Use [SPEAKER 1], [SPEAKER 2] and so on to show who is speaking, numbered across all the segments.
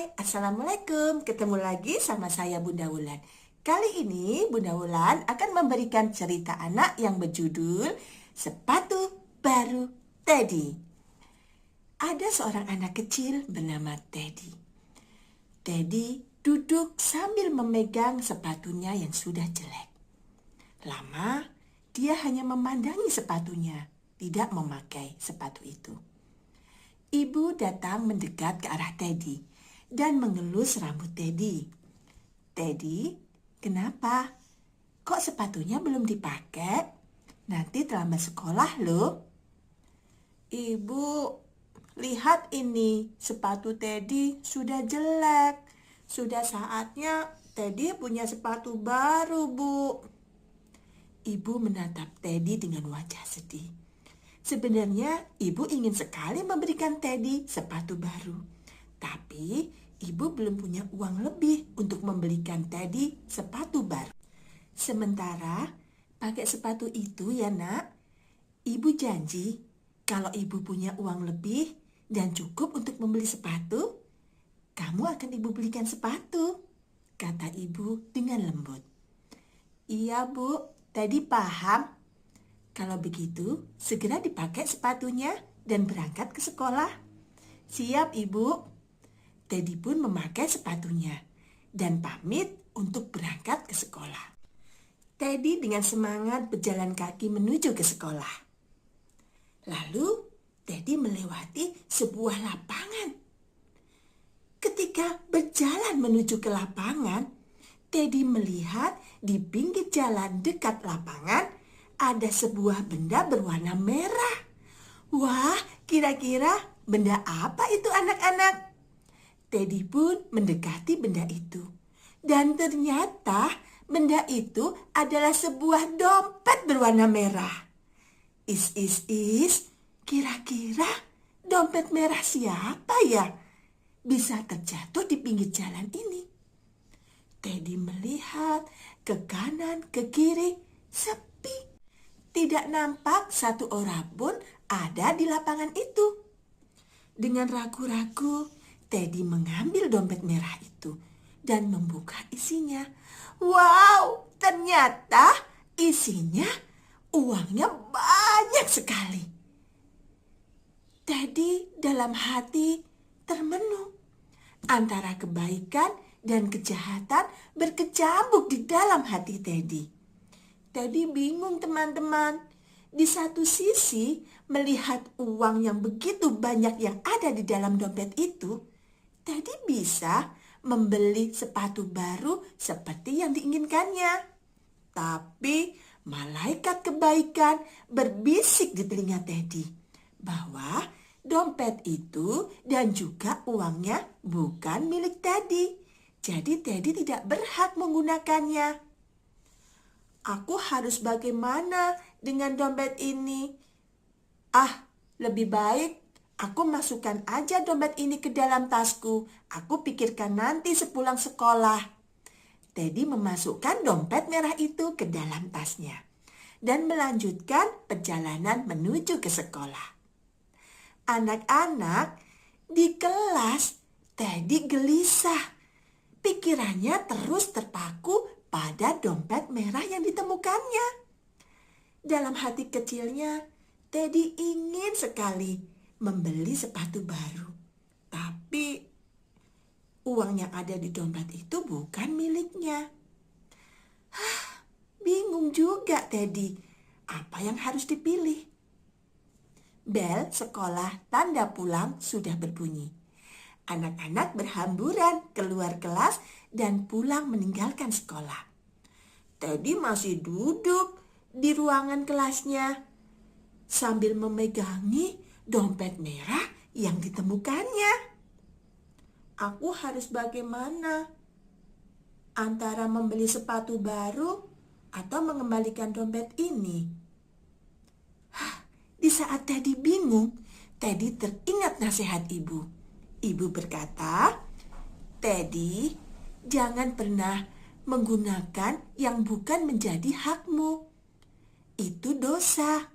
[SPEAKER 1] Assalamualaikum. Ketemu lagi sama saya Bunda Wulan. Kali ini Bunda Wulan akan memberikan cerita anak yang berjudul Sepatu Baru Teddy. Ada seorang anak kecil bernama Teddy. Teddy duduk sambil memegang sepatunya yang sudah jelek. Lama, dia hanya memandangi sepatunya, tidak memakai sepatu itu. Ibu datang mendekat ke arah Teddy dan mengelus rambut Teddy. "Teddy, kenapa? Kok sepatunya belum dipakai? Nanti terlambat sekolah loh." "Ibu, lihat ini, sepatu Teddy sudah jelek. Sudah saatnya Teddy punya sepatu baru, Bu." Ibu menatap Teddy dengan wajah sedih. Sebenarnya ibu ingin sekali memberikan Teddy sepatu baru. Tapi ibu belum punya uang lebih untuk membelikan Teddy sepatu baru. "Sementara pakai sepatu itu ya nak, ibu janji kalau ibu punya uang lebih dan cukup untuk membeli sepatu, kamu akan ibu belikan sepatu," kata ibu dengan lembut. "Iya Bu, Teddy paham. Kalau begitu, segera dipakai sepatunya dan berangkat ke sekolah." "Siap, Ibu." Teddy pun memakai sepatunya dan pamit untuk berangkat ke sekolah. Teddy dengan semangat berjalan kaki menuju ke sekolah. Lalu, Teddy melewati sebuah lapangan. Ketika berjalan menuju ke lapangan, Teddy melihat di pinggir jalan dekat lapangan ada sebuah benda berwarna merah. Wah, kira-kira benda apa itu anak-anak? Teddy pun mendekati benda itu. Dan ternyata benda itu adalah sebuah dompet berwarna merah. Kira-kira dompet merah siapa ya? Bisa terjatuh di pinggir jalan ini. Teddy melihat ke kanan, ke kiri, sepi. Tidak nampak satu orang pun ada di lapangan itu. Dengan ragu-ragu, Teddy mengambil dompet merah itu dan membuka isinya. Wow, ternyata isinya uangnya banyak sekali. Teddy dalam hati termenung. Antara kebaikan dan kejahatan berkecamuk di dalam hati Teddy. Teddy bingung teman-teman. Di satu sisi, melihat uang yang begitu banyak yang ada di dalam dompet itu, Teddy bisa membeli sepatu baru seperti yang diinginkannya. Tapi malaikat kebaikan berbisik di telinga Teddy bahwa dompet itu dan juga uangnya bukan milik Teddy. Jadi Teddy tidak berhak menggunakannya. "Aku harus bagaimana dengan dompet ini? Lebih baik aku masukkan aja dompet ini ke dalam tasku. Aku pikirkan nanti sepulang sekolah." Teddy memasukkan dompet merah itu ke dalam tasnya dan melanjutkan perjalanan menuju ke sekolah. Anak-anak di kelas, Teddy gelisah. Pikirannya terus terpaku pada dompet merah yang ditemukannya. Dalam hati kecilnya, Teddy ingin sekali membeli sepatu baru. Tapi uang yang ada di dompet itu bukan miliknya. Bingung juga Teddy, apa yang harus dipilih? Bel sekolah tanda pulang sudah berbunyi. Anak-anak berhamburan keluar kelas dan pulang meninggalkan sekolah. Teddy masih duduk di ruangan kelasnya sambil memegangi dompet merah yang ditemukannya. Aku harus bagaimana? Antara membeli sepatu baru atau mengembalikan dompet ini? Di saat Teddy bingung, Teddy teringat nasihat ibu. Ibu berkata, "Teddy, jangan pernah menggunakan yang bukan menjadi hakmu. Itu dosa."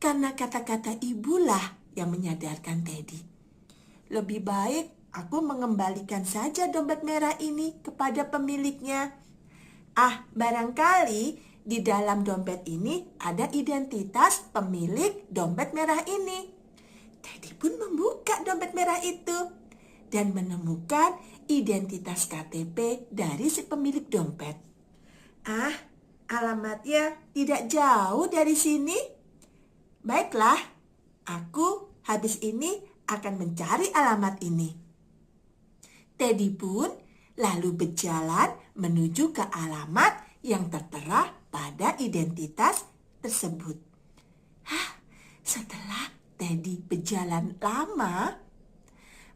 [SPEAKER 1] Karena kata-kata ibulah yang menyadarkan Teddy. Lebih baik Aku mengembalikan saja dompet merah ini kepada pemiliknya. Barangkali di dalam dompet ini ada identitas pemilik dompet merah ini. Teddy pun membuka dompet merah itu dan menemukan identitas KTP dari si pemilik dompet. Alamatnya tidak jauh dari sini. Baiklah, aku habis ini akan mencari alamat ini. Teddy pun lalu berjalan menuju ke alamat yang tertera pada identitas tersebut. Setelah Teddy berjalan lama,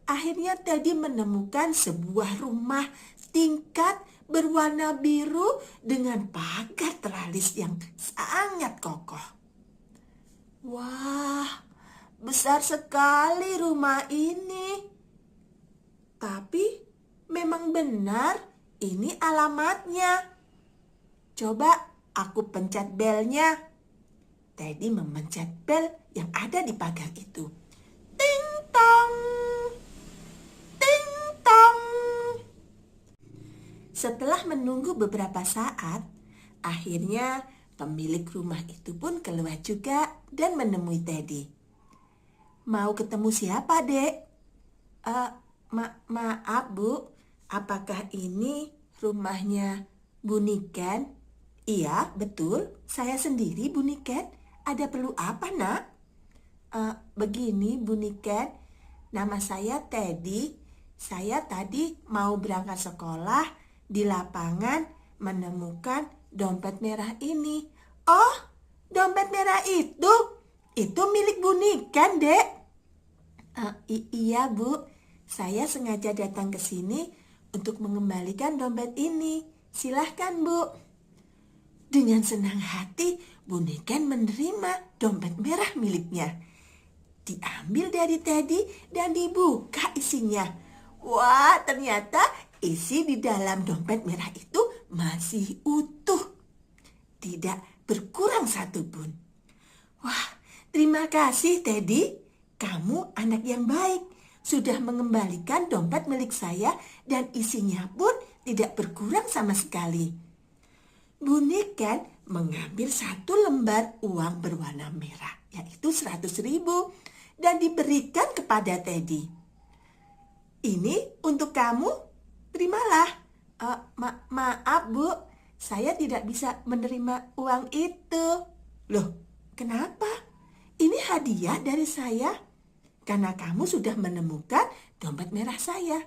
[SPEAKER 1] akhirnya Teddy menemukan sebuah rumah tingkat berwarna biru dengan pagar teralis yang sangat kokoh. Wah, besar sekali rumah ini. Tapi memang benar ini alamatnya. Coba aku pencet belnya. Teddy memencet bel yang ada di pagar itu. Ting tong, ting tong. Setelah menunggu beberapa saat, akhirnya pemilik rumah itu pun keluar juga dan menemui Teddy. Mau ketemu siapa, Dek? Maaf, Bu. Apakah ini rumahnya Bu Niken? Iya, betul. Saya sendiri, Bu Niken. Ada perlu apa, Nak? Begini, Bu Niken. Nama saya Teddy. Saya tadi mau berangkat sekolah. Di lapangan menemukan dompet merah ini. Oh, dompet merah itu milik Bu Niken, Dek. Iya, Bu. Saya sengaja datang ke sini untuk mengembalikan dompet ini. Silahkan, Bu. Dengan senang hati, Bu Niken menerima dompet merah miliknya. Diambil dari Teddy dan dibuka isinya. Wah, ternyata isi di dalam dompet merah itu masih utuh. Tidak berkurang satupun. Wah, terima kasih Teddy. Kamu anak yang baik. Sudah mengembalikan dompet milik saya dan isinya pun tidak berkurang sama sekali. Bu Niken mengambil 1 lembar uang berwarna merah, yaitu 100.000, dan diberikan kepada Teddy. Ini untuk kamu, terimalah. Maaf, Bu, saya tidak bisa menerima uang itu. Loh, kenapa? Ini hadiah dari saya. Karena kamu sudah menemukan dompet merah saya.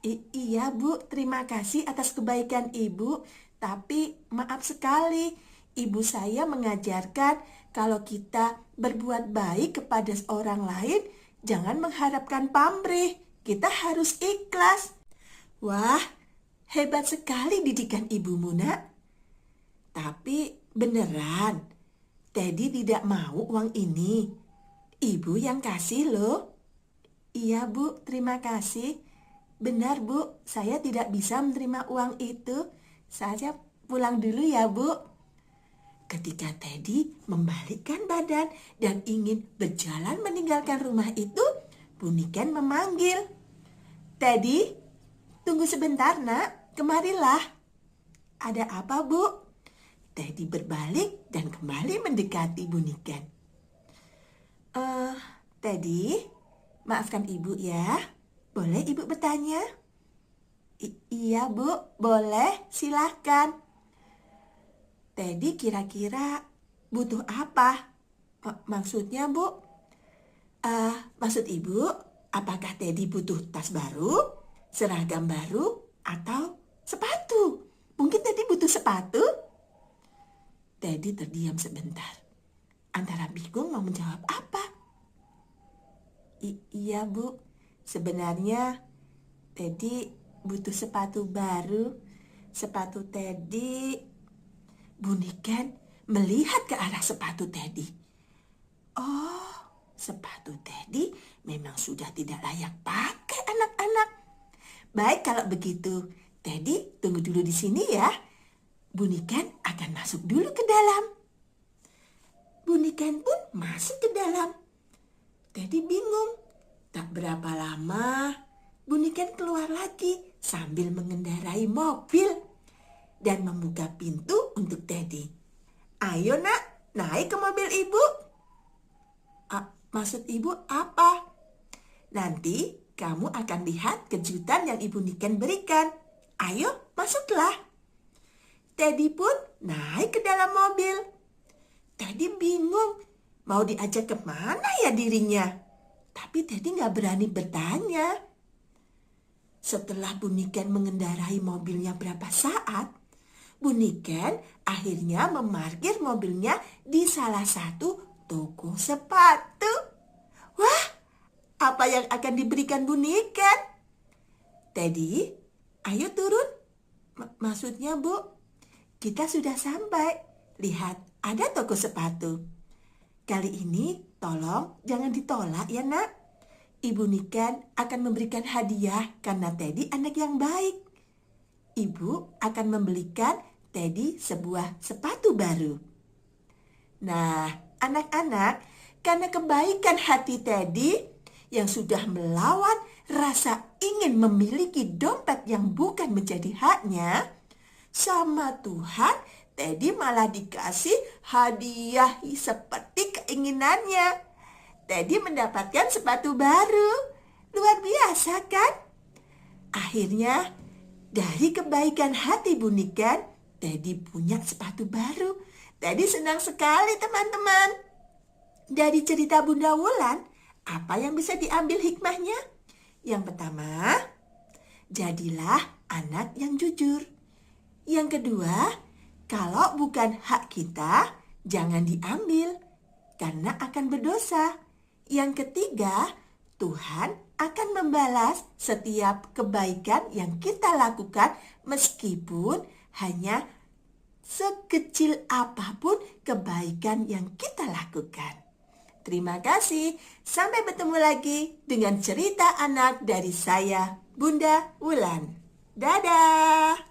[SPEAKER 1] Iya, Bu, terima kasih atas kebaikan Ibu. Tapi maaf sekali, Ibu saya mengajarkan kalau kita berbuat baik kepada orang lain, jangan mengharapkan pamrih. Kita harus ikhlas. Wah, hebat sekali didikan ibumu, Nak. Tapi beneran, Teddy tidak mau uang ini. Ibu yang kasih loh. Iya, Bu, terima kasih. Benar, Bu, saya tidak bisa menerima uang itu. Saya pulang dulu ya, Bu. Ketika Teddy membalikkan badan dan ingin berjalan meninggalkan rumah itu, Bu Niken memanggil. Teddy, tunggu sebentar, Nak. Kemarilah. Ada apa, Bu? Teddy berbalik dan kembali mendekati Bu Niken. Teddy, maafkan Ibu ya. Boleh Ibu bertanya? Iya, Bu, boleh. Silahkan. Teddy kira-kira butuh apa? Maksudnya, Bu? Maksud Ibu, apakah Teddy butuh tas baru, seragam baru, atau sepatu? Mungkin Teddy butuh sepatu? Teddy terdiam sebentar, antara bingung mau menjawab apa. Iya, Bu, sebenarnya Teddy butuh sepatu baru. Sepatu Teddy. Bu Niken melihat ke arah sepatu Teddy. Oh, sepatu Teddy memang sudah tidak layak pakai anak-anak. Baik kalau begitu, Teddy tunggu dulu di sini ya. Bu Niken akan masuk dulu ke dalam. Bu Niken pun masuk ke dalam. Teddy bingung. Tak berapa lama, Bun Niken keluar lagi sambil mengendarai mobil dan membuka pintu untuk Teddy. "Ayo nak, naik ke mobil ibu." Maksud ibu apa?" "Nanti kamu akan lihat kejutan yang Ibu Niken berikan. Ayo, masuklah." Teddy pun naik ke dalam mobil. Teddy bingung mau diajak kemana ya dirinya. Tapi Teddy gak berani bertanya. Setelah Bu Niken mengendarai mobilnya berapa saat, Bu Niken akhirnya memarkir mobilnya di salah satu toko sepatu. Wah, apa yang akan diberikan Bu Niken? "Teddy, ayo turun." Maksudnya, Bu, kita sudah sampai. Lihat, ada toko sepatu. Kali ini tolong jangan ditolak ya nak. Ibu Niken akan memberikan hadiah karena Teddy anak yang baik. Ibu akan membelikan Teddy sebuah sepatu baru. Nah, anak-anak, karena kebaikan hati Teddy yang sudah melawan rasa ingin memiliki dompet yang bukan menjadi haknya, sama Tuhan, Teddy malah dikasih hadiah seperti keinginannya. Teddy mendapatkan sepatu baru. Luar biasa kan? Akhirnya, dari kebaikan hati Bu Niken, Teddy punya sepatu baru. Teddy senang sekali teman-teman. Dari cerita Bunda Wulan, apa yang bisa diambil hikmahnya? Yang pertama, jadilah anak yang jujur. Yang kedua, kalau bukan hak kita, jangan diambil karena akan berdosa. Yang ketiga, Tuhan akan membalas setiap kebaikan yang kita lakukan meskipun hanya sekecil apapun kebaikan yang kita lakukan. Terima kasih. Sampai bertemu lagi dengan cerita anak dari saya, Bunda Wulan. Dadah.